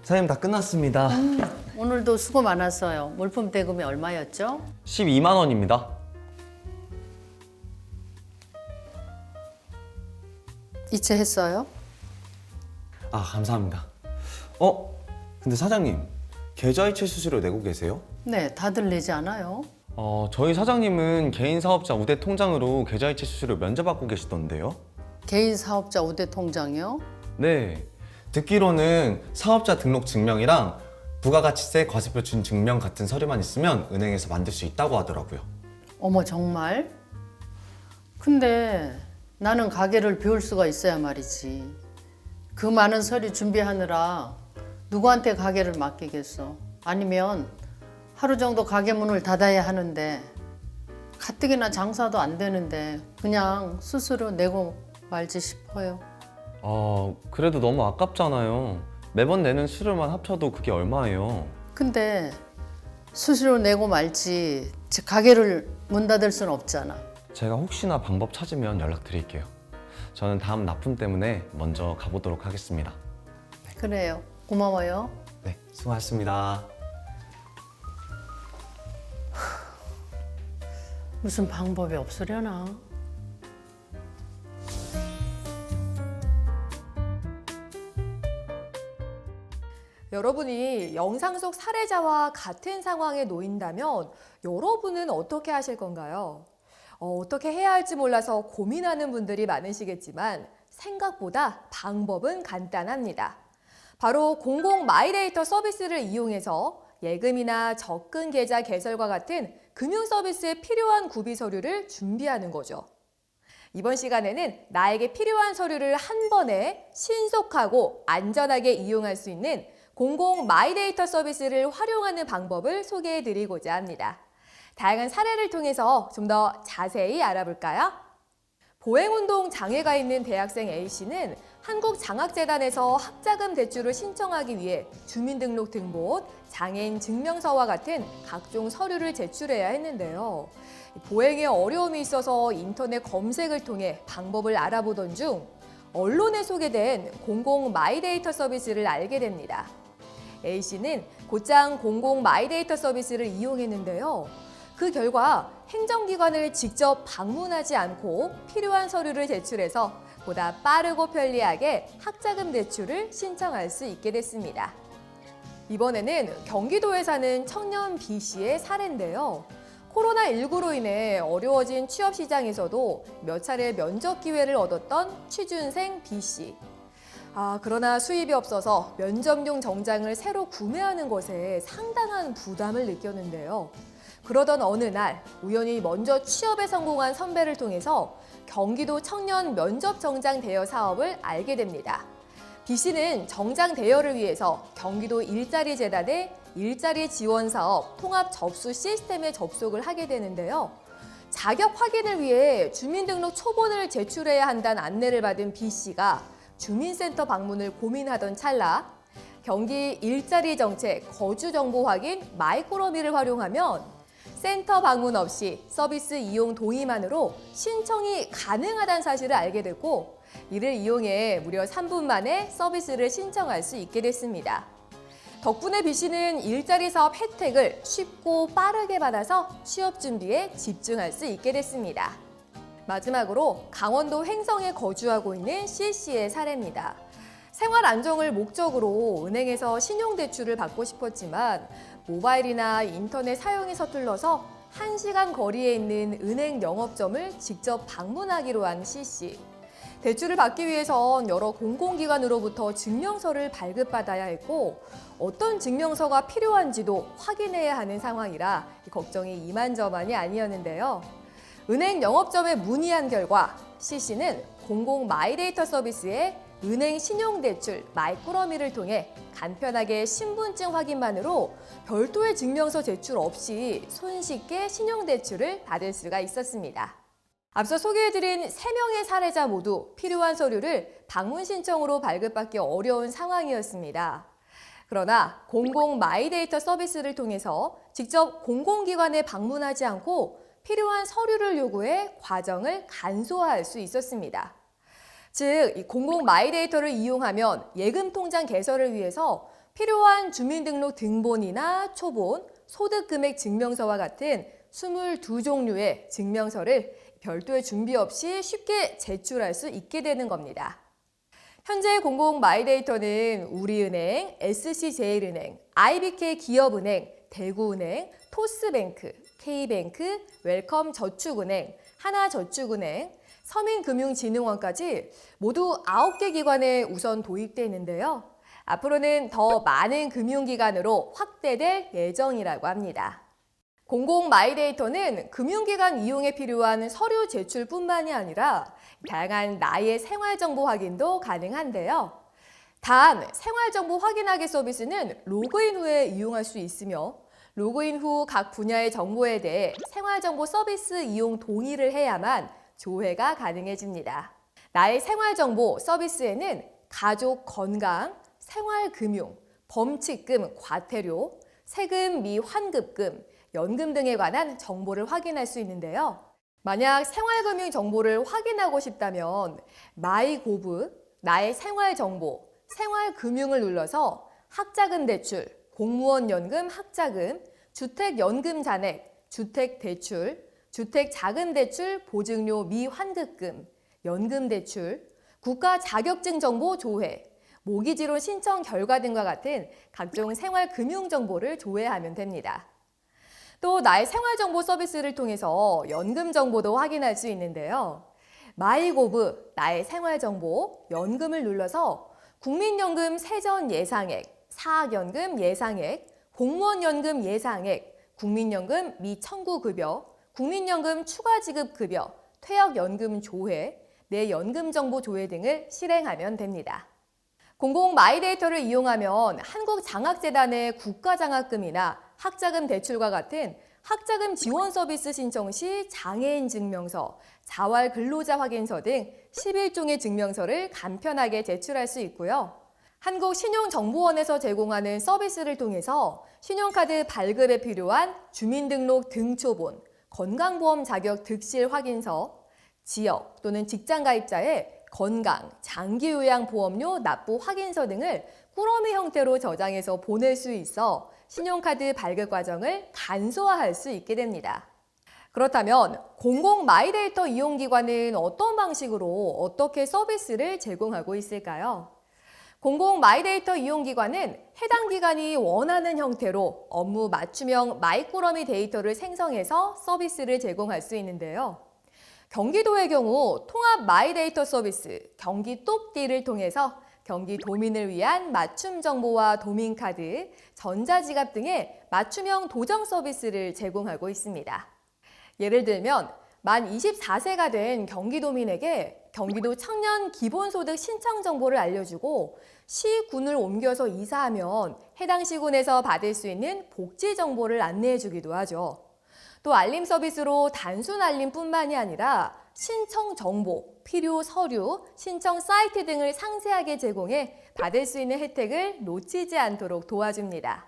사장님 다 끝났습니다. 오늘도 수고 많았어요. 물품 대금이 얼마였죠? 12만 원입니다. 이체했어요? 아, 감사합니다. 근데 사장님, 계좌이체 수수료 내고 계세요? 네, 다들 내지 않아요? 저희 사장님은 개인 사업자 우대 통장으로 계좌이체 수수료 면제받고 계시던데요? 개인 사업자 우대 통장이요? 네. 듣기로는 사업자 등록 증명이랑 부가가치세 과세표 준 증명 같은 서류만 있으면 은행에서 만들 수 있다고 하더라고요. 어머, 정말? 근데 나는 가게를 비울 수가 있어야 말이지. 그 많은 서류 준비하느라 누구한테 가게를 맡기겠어? 아니면 하루 정도 가게 문을 닫아야 하는데 가뜩이나 장사도 안 되는데 그냥 수수료 내고 말지 싶어요. 그래도 너무 아깝잖아요. 매번 내는 수수료만 합쳐도 그게 얼마예요? 근데 수수료 내고 말지 가게를 문 닫을 순 없잖아. 제가 혹시나 방법 찾으면 연락드릴게요. 저는 다음 납품 때문에 먼저 가보도록 하겠습니다. 그래요. 고마워요. 네, 수고하셨습니다. 무슨 방법이 없으려나? 여러분이 영상 속 사례자와 같은 상황에 놓인다면 여러분은 어떻게 하실 건가요? 어떻게 해야 할지 몰라서 고민하는 분들이 많으시겠지만 생각보다 방법은 간단합니다. 바로 공공 마이데이터 서비스를 이용해서 예금이나 적금 계좌 개설과 같은 금융 서비스에 필요한 구비 서류를 준비하는 거죠. 이번 시간에는 나에게 필요한 서류를 한 번에 신속하고 안전하게 이용할 수 있는 공공 마이데이터 서비스를 활용하는 방법을 소개해 드리고자 합니다. 다양한 사례를 통해서 좀 더 자세히 알아볼까요? 보행운동 장애가 있는 대학생 A씨는 한국장학재단에서 학자금 대출을 신청하기 위해 주민등록등본, 장애인 증명서와 같은 각종 서류를 제출해야 했는데요. 보행에 어려움이 있어서 인터넷 검색을 통해 방법을 알아보던 중 언론에 소개된 공공 마이데이터 서비스를 알게 됩니다. A씨는 곧장 공공 마이데이터 서비스를 이용했는데요. 그 결과 행정기관을 직접 방문하지 않고 필요한 서류를 제출해서 보다 빠르고 편리하게 학자금 대출을 신청할 수 있게 됐습니다. 이번에는 경기도에 사는 청년 B씨의 사례인데요. 코로나19로 인해 어려워진 취업 시장에서도 몇 차례 면접 기회를 얻었던 취준생 B씨. 그러나 수입이 없어서 면접용 정장을 새로 구매하는 것에 상당한 부담을 느꼈는데요. 그러던 어느 날 우연히 먼저 취업에 성공한 선배를 통해서 경기도 청년 면접 정장 대여 사업을 알게 됩니다. B씨는 정장 대여를 위해서 경기도 일자리 재단의 일자리 지원 사업 통합 접수 시스템에 접속을 하게 되는데요. 자격 확인을 위해 주민등록 초본을 제출해야 한다는 안내를 받은 B씨가 주민센터 방문을 고민하던 찰나 경기 일자리 정책 거주 정보 확인 마이크로미를 활용하면 센터 방문 없이 서비스 이용 동의만으로 신청이 가능하다는 사실을 알게 됐고 이를 이용해 무려 3분 만에 서비스를 신청할 수 있게 됐습니다. 덕분에 B씨는 일자리 사업 혜택을 쉽고 빠르게 받아서 취업 준비에 집중할 수 있게 됐습니다. 마지막으로 강원도 횡성에 거주하고 있는 C씨의 사례입니다. 생활 안정을 목적으로 은행에서 신용대출을 받고 싶었지만 모바일이나 인터넷 사용이 서툴러서 1시간 거리에 있는 은행 영업점을 직접 방문하기로 한 C씨. 대출을 받기 위해선 여러 공공기관으로부터 증명서를 발급받아야 했고 어떤 증명서가 필요한지도 확인해야 하는 상황이라 걱정이 이만저만이 아니었는데요. 은행 영업점에 문의한 결과 C씨는 공공 마이데이터 서비스에 은행 신용대출 마이크로미를 통해 간편하게 신분증 확인만으로 별도의 증명서 제출 없이 손쉽게 신용대출을 받을 수가 있었습니다. 앞서 소개해드린 3명의 사례자 모두 필요한 서류를 방문 신청으로 발급받기 어려운 상황이었습니다. 그러나 공공 마이데이터 서비스를 통해서 직접 공공기관에 방문하지 않고 필요한 서류를 요구해 과정을 간소화할 수 있었습니다. 즉, 이 공공 마이데이터를 이용하면 예금 통장 개설을 위해서 필요한 주민등록 등본이나 초본, 소득금액 증명서와 같은 22종류의 증명서를 별도의 준비 없이 쉽게 제출할 수 있게 되는 겁니다. 현재 공공 마이데이터는 우리은행, SC제일은행, IBK 기업은행, 대구은행, 토스뱅크, K뱅크, 웰컴저축은행, 하나저축은행, 서민금융진흥원까지 모두 9개 기관에 우선 도입되어 있는데요. 앞으로는 더 많은 금융기관으로 확대될 예정이라고 합니다. 공공 마이데이터는 금융기관 이용에 필요한 서류 제출뿐만이 아니라 다양한 나의 생활정보 확인도 가능한데요. 단, 생활정보 확인하기 서비스는 로그인 후에 이용할 수 있으며 로그인 후 각 분야의 정보에 대해 생활정보 서비스 이용 동의를 해야만 조회가 가능해집니다. 나의 생활정보 서비스에는 가족 건강, 생활금융, 범칙금, 과태료, 세금 미환급금, 연금 등에 관한 정보를 확인할 수 있는데요. 만약 생활금융 정보를 확인하고 싶다면 마이고브, 나의 생활정보, 생활금융을 눌러서 학자금 대출, 공무원 연금 학자금, 주택연금 잔액, 주택대출, 주택자금대출 보증료 미환급금, 연금대출, 국가 자격증 정보 조회, 모기지론 신청 결과 등과 같은 각종 생활금융 정보를 조회하면 됩니다. 또 나의 생활정보 서비스를 통해서 연금 정보도 확인할 수 있는데요. 마이고브, 나의 생활정보, 연금을 눌러서 국민연금 세전 예상액, 사학연금 예상액, 공무원연금 예상액, 국민연금 미청구급여, 국민연금 추가지급급여, 퇴역연금 조회, 내 연금 정보 조회 등을 실행하면 됩니다. 공공 마이데이터를 이용하면 한국장학재단의 국가장학금이나 학자금 대출과 같은 학자금 지원 서비스 신청 시 장애인 증명서, 자활 근로자 확인서 등 11종의 증명서를 간편하게 제출할 수 있고요. 한국신용정보원에서 제공하는 서비스를 통해서 신용카드 발급에 필요한 주민등록 등초본, 건강보험 자격 득실 확인서, 지역 또는 직장가입자의 건강, 장기요양보험료 납부 확인서 등을 꾸러미 형태로 저장해서 보낼 수 있어 신용카드 발급 과정을 간소화할 수 있게 됩니다. 그렇다면 공공 마이데이터 이용기관은 어떤 방식으로 어떻게 서비스를 제공하고 있을까요? 공공 마이데이터 이용기관은 해당 기관이 원하는 형태로 업무 맞춤형 마이꾸러미 데이터를 생성해서 서비스를 제공할 수 있는데요. 경기도의 경우 통합 마이데이터 서비스 경기똑띠를 통해서 경기도민을 위한 맞춤 정보와 도민카드, 전자지갑 등의 맞춤형 도정 서비스를 제공하고 있습니다. 예를 들면 만 24세가 된 경기도민에게 경기도 청년 기본소득 신청 정보를 알려주고 시군을 옮겨서 이사하면 해당 시군에서 받을 수 있는 복지 정보를 안내해주기도 하죠. 또 알림 서비스로 단순 알림뿐만이 아니라 신청 정보, 필요 서류, 신청 사이트 등을 상세하게 제공해 받을 수 있는 혜택을 놓치지 않도록 도와줍니다.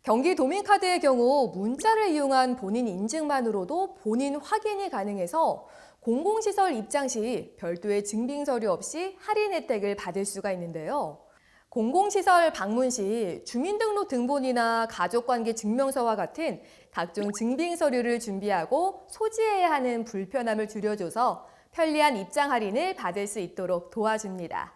경기도민카드의 경우 문자를 이용한 본인 인증만으로도 본인 확인이 가능해서 공공시설 입장 시 별도의 증빙 서류 없이 할인 혜택을 받을 수가 있는데요. 공공시설 방문 시 주민등록 등본이나 가족관계 증명서와 같은 각종 증빙 서류를 준비하고 소지해야 하는 불편함을 줄여줘서 편리한 입장 할인을 받을 수 있도록 도와줍니다.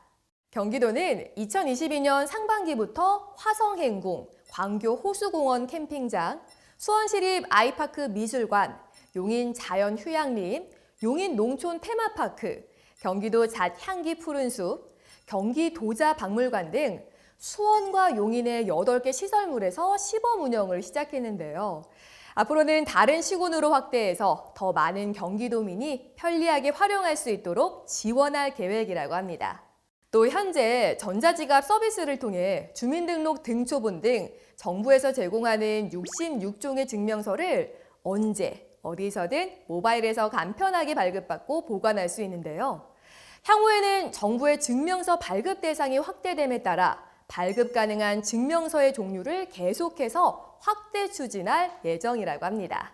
경기도는 2022년 상반기부터 화성행궁, 광교 호수공원 캠핑장, 수원시립 아이파크 미술관, 용인 자연휴양림, 용인 농촌 테마파크, 경기도 잣향기 푸른숲, 경기도자 박물관 등 수원과 용인의 8개 시설물에서 시범 운영을 시작했는데요. 앞으로는 다른 시군으로 확대해서 더 많은 경기도민이 편리하게 활용할 수 있도록 지원할 계획이라고 합니다. 또 현재 전자지갑 서비스를 통해 주민등록 등초본 등 정부에서 제공하는 66종의 증명서를 언제, 어디서든 모바일에서 간편하게 발급받고 보관할 수 있는데요. 향후에는 정부의 증명서 발급 대상이 확대됨에 따라 발급 가능한 증명서의 종류를 계속해서 확대 추진할 예정이라고 합니다.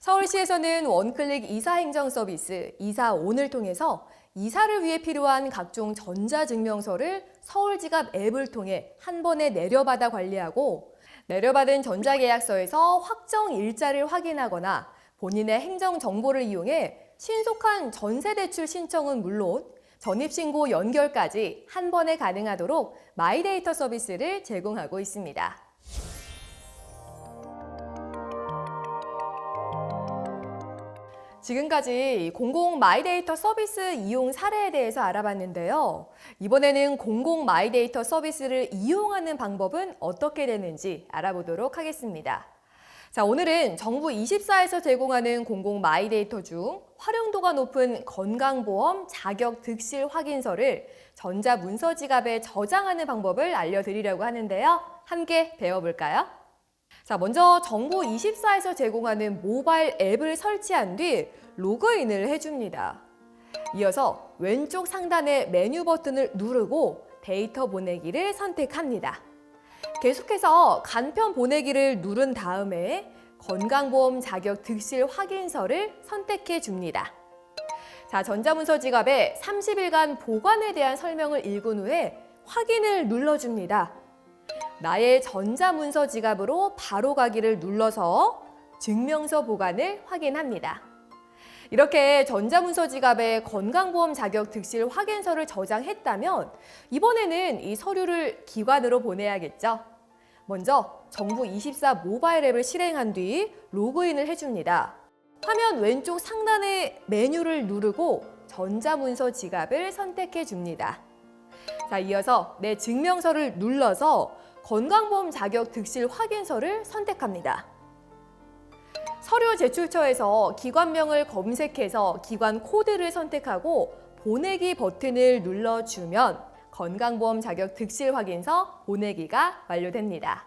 서울시에서는 원클릭 이사 행정 서비스 이사온을 통해서 이사를 위해 필요한 각종 전자증명서를 서울지갑 앱을 통해 한 번에 내려받아 관리하고, 내려받은 전자계약서에서 확정 일자를 확인하거나 본인의 행정 정보를 이용해 신속한 전세대출 신청은 물론 전입신고 연결까지 한 번에 가능하도록 마이데이터 서비스를 제공하고 있습니다. 지금까지 공공 마이데이터 서비스 이용 사례에 대해서 알아봤는데요. 이번에는 공공 마이데이터 서비스를 이용하는 방법은 어떻게 되는지 알아보도록 하겠습니다. 자, 오늘은 정부 24에서 제공하는 공공 마이데이터 중 활용도가 높은 건강보험 자격 득실 확인서를 전자문서 지갑에 저장하는 방법을 알려드리려고 하는데요. 함께 배워볼까요? 자, 먼저 정부 24에서 제공하는 모바일 앱을 설치한 뒤 로그인을 해줍니다. 이어서 왼쪽 상단의 메뉴 버튼을 누르고 데이터 보내기를 선택합니다. 계속해서 간편 보내기를 누른 다음에 건강보험 자격 득실 확인서를 선택해 줍니다. 자, 전자문서 지갑에 30일간 보관에 대한 설명을 읽은 후에 확인을 눌러줍니다. 나의 전자문서 지갑으로 바로 가기를 눌러서 증명서 보관을 확인합니다. 이렇게 전자문서 지갑에 건강보험 자격 득실 확인서를 저장했다면 이번에는 이 서류를 기관으로 보내야겠죠. 먼저 정부 24 모바일 앱을 실행한 뒤 로그인을 해줍니다. 화면 왼쪽 상단의 메뉴를 누르고 전자문서 지갑을 선택해 줍니다. 자, 이어서 내 증명서를 눌러서 건강보험 자격 득실 확인서를 선택합니다. 서류 제출처에서 기관명을 검색해서 기관 코드를 선택하고 보내기 버튼을 눌러주면 건강보험 자격 득실 확인서 보내기가 완료됩니다.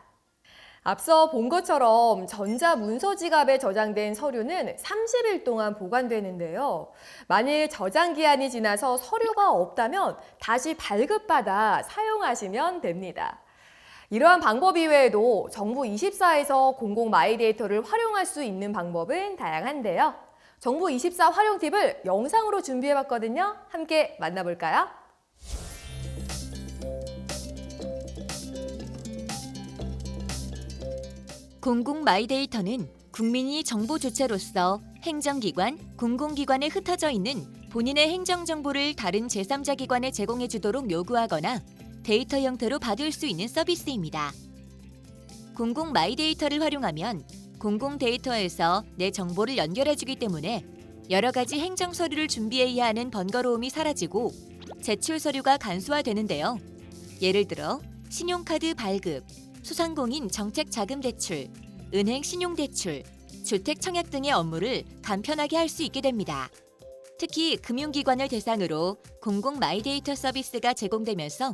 앞서 본 것처럼 전자문서 지갑에 저장된 서류는 30일 동안 보관되는데요. 만일 저장 기한이 지나서 서류가 없다면 다시 발급받아 사용하시면 됩니다. 이러한 방법 이외에도 정부 24에서 공공 마이데이터를 활용할 수 있는 방법은 다양한데요. 정부 24 활용 팁을 영상으로 준비해봤거든요. 함께 만나볼까요? 공공 마이데이터는 국민이 정보 주체로서 행정기관, 공공기관에 흩어져 있는 본인의 행정정보를 다른 제3자 기관에 제공해 주도록 요구하거나 데이터 형태로 받을 수 있는 서비스입니다. 공공 마이데이터를 활용하면 공공 데이터에서 내 정보를 연결해주기 때문에 여러 가지 행정 서류를 준비해야 하는 번거로움이 사라지고 제출 서류가 간소화되는데요. 예를 들어 신용카드 발급, 소상공인 정책자금대출, 은행 신용대출, 주택 청약 등의 업무를 간편하게 할 수 있게 됩니다. 특히 금융기관을 대상으로 공공 마이데이터 서비스가 제공되면서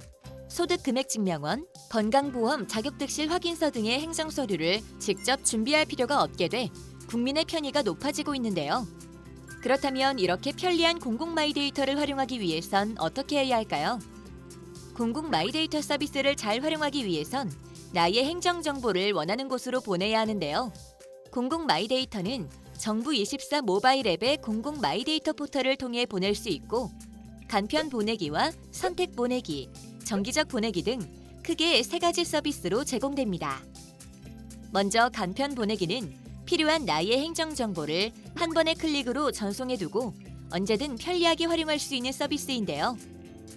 소득금액증명원, 건강보험 자격득실 확인서 등의 행정서류를 직접 준비할 필요가 없게 돼 국민의 편의가 높아지고 있는데요. 그렇다면 이렇게 편리한 공공 마이데이터를 활용하기 위해선 어떻게 해야 할까요? 공공 마이데이터 서비스를 잘 활용하기 위해선 나의 행정정보를 원하는 곳으로 보내야 하는데요. 공공 마이데이터는 정부 24 모바일 앱의 공공 마이데이터 포털을 통해 보낼 수 있고 간편 보내기와 선택 보내기, 정기적 보내기 등 크게 3가지 서비스로 제공됩니다. 먼저 간편 보내기는 필요한 나의 행정정보를 한 번의 클릭으로 전송해두고 언제든 편리하게 활용할 수 있는 서비스인데요.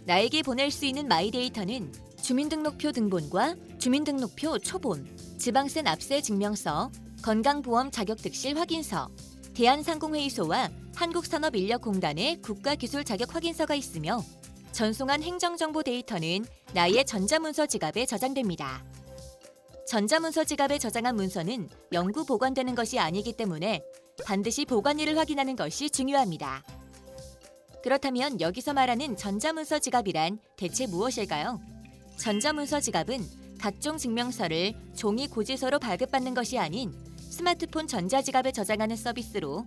나에게 보낼 수 있는 마이데이터는 주민등록표 등본과 주민등록표 초본, 지방세 납세 증명서, 건강보험 자격득실 확인서, 대한상공회의소와 한국산업인력공단의 국가기술 자격 확인서가 있으며 전송한 행정정보 데이터는 나의 전자문서 지갑에 저장됩니다. 전자문서 지갑에 저장한 문서는 영구 보관되는 것이 아니기 때문에 반드시 보관일을 확인하는 것이 중요합니다. 그렇다면 여기서 말하는 전자문서 지갑이란 대체 무엇일까요? 전자문서 지갑은 각종 증명서를 종이 고지서로 발급받는 것이 아닌 스마트폰 전자지갑에 저장하는 서비스로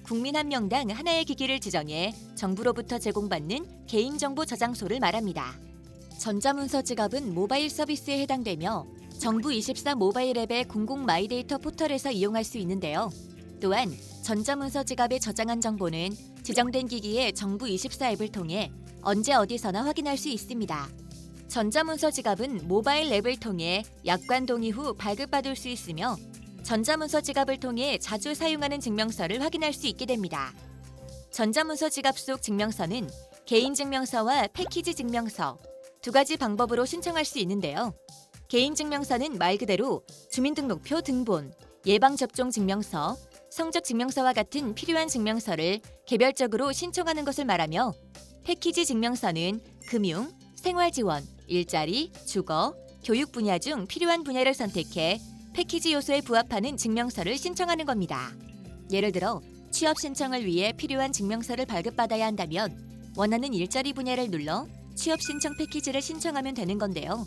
국민 한 명당 하나의 기기를 지정해 정부로부터 제공받는 개인정보 저장소를 말합니다. 전자문서 지갑은 모바일 서비스에 해당되며 정부 24 모바일 앱의 공공 마이데이터 포털에서 이용할 수 있는데요. 또한 전자문서 지갑에 저장한 정보는 지정된 기기의 정부24 앱을 통해 언제 어디서나 확인할 수 있습니다. 전자문서 지갑은 모바일 앱을 통해 약관 동의 후 발급받을 수 있으며 전자문서 지갑을 통해 자주 사용하는 증명서를 확인할 수 있게 됩니다. 전자문서 지갑 속 증명서는 개인증명서와 패키지 증명서 두 가지 방법으로 신청할 수 있는데요. 개인증명서는 말 그대로 주민등록표 등본, 예방접종 증명서, 성적 증명서와 같은 필요한 증명서를 개별적으로 신청하는 것을 말하며 패키지 증명서는 금융, 생활지원, 일자리, 주거, 교육 분야 중 필요한 분야를 선택해 패키지 요소에 부합하는 증명서를 신청하는 겁니다. 예를 들어 취업 신청을 위해 필요한 증명서를 발급받아야 한다면 원하는 일자리 분야를 눌러 취업 신청 패키지를 신청하면 되는 건데요.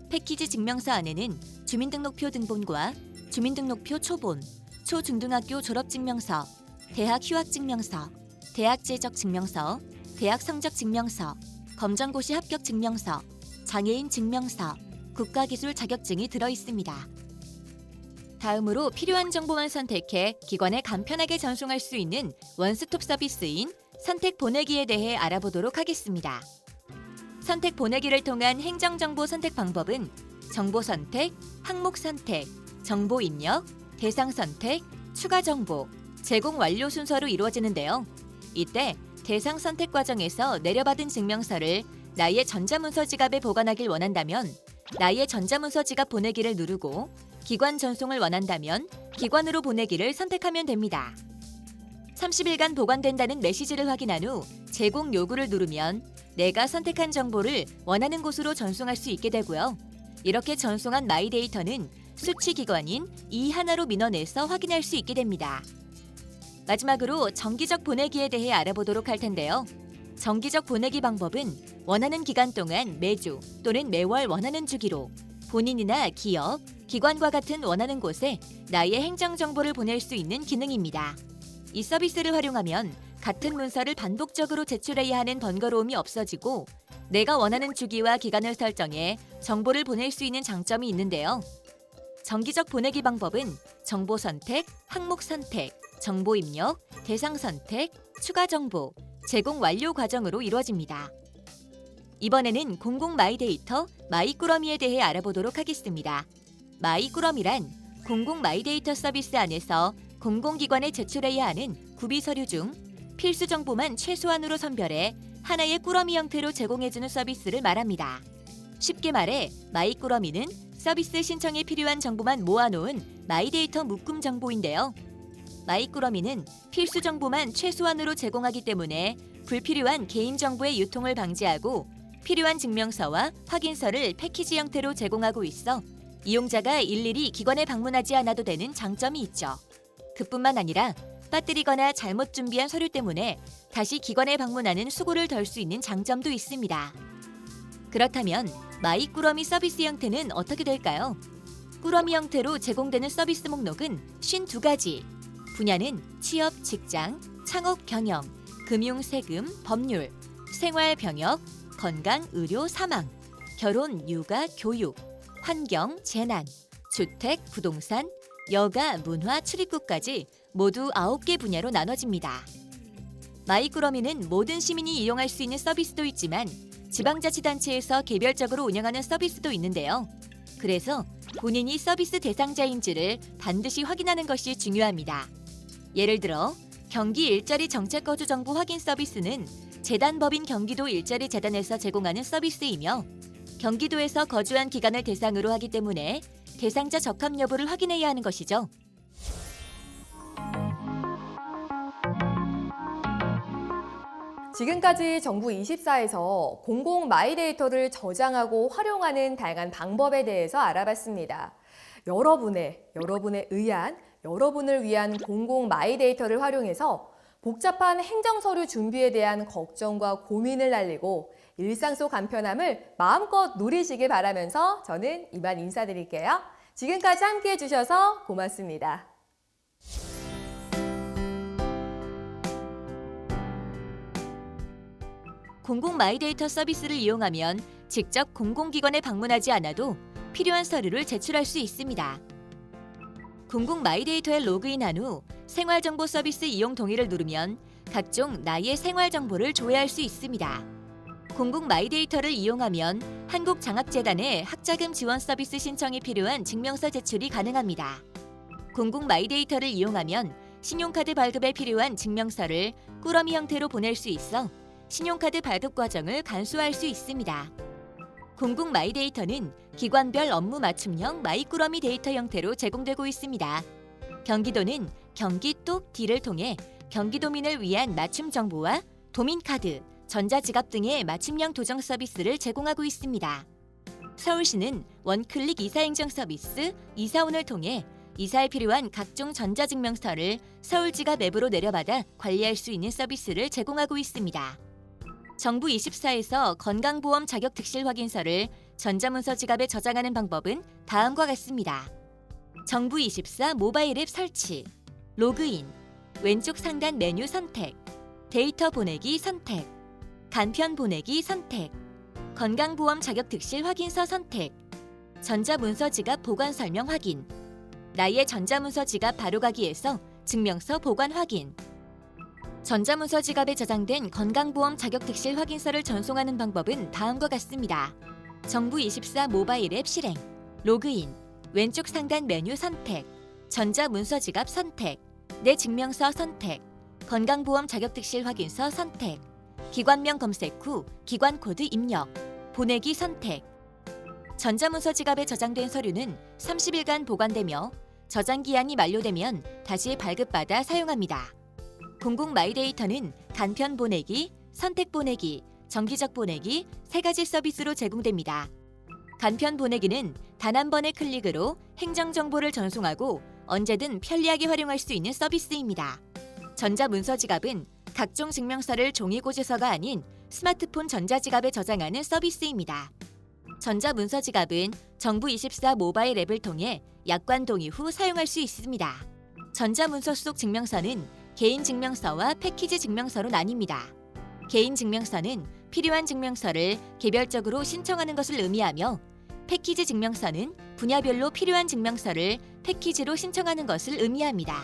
패키지 증명서 안에는 주민등록표 등본과 주민등록표 초본, 초중등학교 졸업증명서, 대학 휴학증명서, 대학 재적 증명서, 대학 성적 증명서, 검정고시 합격 증명서, 장애인 증명서, 국가기술 자격증이 들어 있습니다. 다음으로 필요한 정보만 선택해 기관에 간편하게 전송할 수 있는 원스톱 서비스인 선택 보내기에 대해 알아보도록 하겠습니다. 선택 보내기를 통한 행정정보 선택 방법은 정보 선택, 항목 선택, 정보 입력, 대상 선택, 추가 정보, 제공 완료 순서로 이루어지는데요. 이때 대상 선택 과정에서 내려받은 증명서를 나의 전자문서 지갑에 보관하길 원한다면 나의 전자문서 지갑 보내기를 누르고 기관 전송을 원한다면 기관으로 보내기를 선택하면 됩니다. 30일간 보관된다는 메시지를 확인한 후 제공 요구를 누르면 내가 선택한 정보를 원하는 곳으로 전송할 수 있게 되고요. 이렇게 전송한 마이 데이터는 수취 기관인 이하나로 민원에서 확인할 수 있게 됩니다. 마지막으로 정기적 보내기에 대해 알아보도록 할 텐데요. 정기적 보내기 방법은 원하는 기간 동안 매주 또는 매월 원하는 주기로 본인이나 기업, 기관과 같은 원하는 곳에 나의 행정정보를 보낼 수 있는 기능입니다. 이 서비스를 활용하면 같은 문서를 반복적으로 제출해야 하는 번거로움이 없어지고 내가 원하는 주기와 기간을 설정해 정보를 보낼 수 있는 장점이 있는데요. 정기적 보내기 방법은 정보 선택, 항목 선택, 정보 입력, 대상 선택, 추가 정보, 제공 완료 과정으로 이루어집니다. 이번에는 공공 마이데이터 마이꾸러미에 대해 알아보도록 하겠습니다. 마이꾸러미란 공공 마이데이터 서비스 안에서 공공기관에 제출해야 하는 구비 서류 중 필수 정보만 최소한으로 선별해 하나의 꾸러미 형태로 제공해주는 서비스를 말합니다. 쉽게 말해 마이꾸러미는 서비스 신청에 필요한 정보만 모아놓은 마이데이터 묶음 정보인데요. 마이꾸러미는 필수 정보만 최소한으로 제공하기 때문에 불필요한 개인정보의 유통을 방지하고 필요한 증명서와 확인서를 패키지 형태로 제공하고 있어 이용자가 일일이 기관에 방문하지 않아도 되는 장점이 있죠. 그뿐만 아니라 빠뜨리거나 잘못 준비한 서류 때문에 다시 기관에 방문하는 수고를 덜 수 있는 장점도 있습니다. 그렇다면 마이꾸러미 서비스 형태는 어떻게 될까요? 꾸러미 형태로 제공되는 서비스 목록은 52가지. 분야는 취업, 직장, 창업, 경영, 금융, 세금, 법률, 생활, 병역, 건강, 의료, 사망, 결혼, 육아, 교육, 환경, 재난, 주택, 부동산, 여가, 문화, 출입국까지 모두 9개 분야로 나눠집니다. 마이꾸러미는 모든 시민이 이용할 수 있는 서비스도 있지만 지방자치단체에서 개별적으로 운영하는 서비스도 있는데요. 그래서 본인이 서비스 대상자인지를 반드시 확인하는 것이 중요합니다. 예를 들어 경기 일자리 정책거주 정보 확인 서비스는 재단법인 경기도 일자리 재단에서 제공하는 서비스이며 경기도에서 거주한 기간을 대상으로 하기 때문에 대상자 적합 여부를 확인해야 하는 것이죠. 지금까지 정부 24에서 공공 마이데이터를 저장하고 활용하는 다양한 방법에 대해서 알아봤습니다. 여러분의 의한, 여러분을 위한 공공 마이데이터를 활용해서 복잡한 행정서류 준비에 대한 걱정과 고민을 날리고 일상 속 간편함을 마음껏 누리시길 바라면서 저는 이만 인사드릴게요. 지금까지 함께해 주셔서 고맙습니다. 공공 마이데이터 서비스를 이용하면 직접 공공기관에 방문하지 않아도 필요한 서류를 제출할 수 있습니다. 공공 마이데이터에 로그인한 후 생활정보 서비스 이용 동의를 누르면 각종 나의 생활정보를 조회할 수 있습니다. 공공 마이데이터를 이용하면 한국장학재단의 학자금 지원 서비스 신청이 필요한 증명서 제출이 가능합니다. 공공 마이데이터를 이용하면 신용카드 발급에 필요한 증명서를 꾸러미 형태로 보낼 수 있어 신용카드 발급 과정을 간소화할 수 있습니다. 공공 마이데이터는 기관별 업무 맞춤형 마이꾸러미 데이터 형태로 제공되고 있습니다. 경기도는 경기똑D를 통해 경기도민을 위한 맞춤 정보와 도민카드, 전자지갑 등의 맞춤형 도정 서비스를 제공하고 있습니다. 서울시는 원클릭 이사행정 서비스 이사온을 통해 이사에 필요한 각종 전자증명서를 서울지갑 앱으로 내려받아 관리할 수 있는 서비스를 제공하고 있습니다. 정부24에서 건강보험 자격 득실 확인서를 전자문서 지갑에 저장하는 방법은 다음과 같습니다. 정부24 모바일 앱 설치, 로그인, 왼쪽 상단 메뉴 선택, 데이터 보내기 선택, 간편 보내기 선택, 건강보험 자격 득실 확인서 선택, 전자문서 지갑 보관 설명 확인, 나의 전자문서 지갑 바로가기에서 증명서 보관 확인. 전자문서 지갑에 저장된 건강보험 자격 득실 확인서를 전송하는 방법은 다음과 같습니다. 정부24 모바일 앱 실행, 로그인, 왼쪽 상단 메뉴 선택, 전자문서 지갑 선택, 내 증명서 선택, 건강보험 자격 득실 확인서 선택, 기관명 검색 후 기관 코드 입력, 보내기 선택. 전자문서 지갑에 저장된 서류는 30일간 보관되며 저장 기한이 만료되면 다시 발급받아 사용합니다. 공공 마이데이터는 간편 보내기, 선택 보내기, 정기적 보내기 3가지 서비스로 제공됩니다. 간편 보내기는 단 한 번의 클릭으로 행정 정보를 전송하고 언제든 편리하게 활용할 수 있는 서비스입니다. 전자문서 지갑은 각종 증명서를 종이 고지서가 아닌 스마트폰 전자지갑에 저장하는 서비스입니다. 전자문서 지갑은 정부24 모바일 앱을 통해 약관 동의 후 사용할 수 있습니다. 전자문서 속 증명서는 개인 증명서와 패키지 증명서로 나뉩니다. 개인 증명서는 필요한 증명서를 개별적으로 신청하는 것을 의미하며 패키지 증명서는 분야별로 필요한 증명서를 패키지로 신청하는 것을 의미합니다.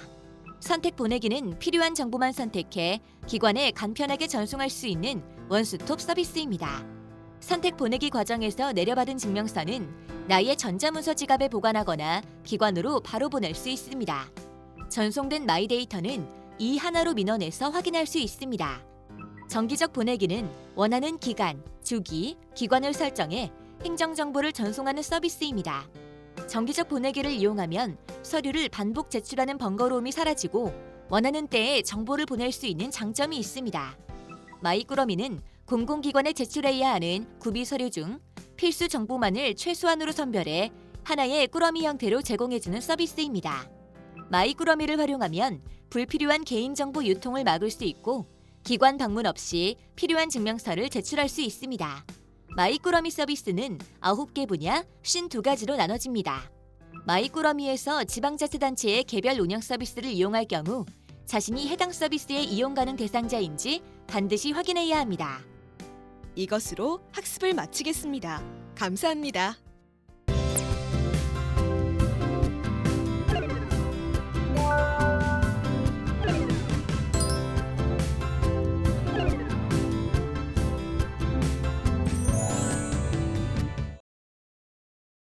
선택 보내기는 필요한 정보만 선택해 기관에 간편하게 전송할 수 있는 원스톱 서비스입니다. 선택 보내기 과정에서 내려받은 증명서는 나의 전자문서 지갑에 보관하거나 기관으로 바로 보낼 수 있습니다. 전송된 마이데이터는 이 하나로 민원해서 확인할 수 있습니다. 정기적 보내기는 원하는 기간, 주기, 기관을 설정해 행정정보를 전송하는 서비스입니다. 정기적 보내기를 이용하면 서류를 반복 제출하는 번거로움이 사라지고 원하는 때에 정보를 보낼 수 있는 장점이 있습니다. 마이꾸러미는 공공기관에 제출해야 하는 구비 서류 중 필수 정보만을 최소한으로 선별해 하나의 꾸러미 형태로 제공해주는 서비스입니다. 마이꾸러미를 활용하면 불필요한 개인정보 유통을 막을 수 있고 기관 방문 없이 필요한 증명서를 제출할 수 있습니다. 마이꾸러미 서비스는 9개 분야 52가지로 나눠집니다. 마이꾸러미에서 지방자치단체의 개별 운영 서비스를 이용할 경우 자신이 해당 서비스의 이용 가능 대상자인지 반드시 확인해야 합니다. 이것으로 학습을 마치겠습니다. 감사합니다.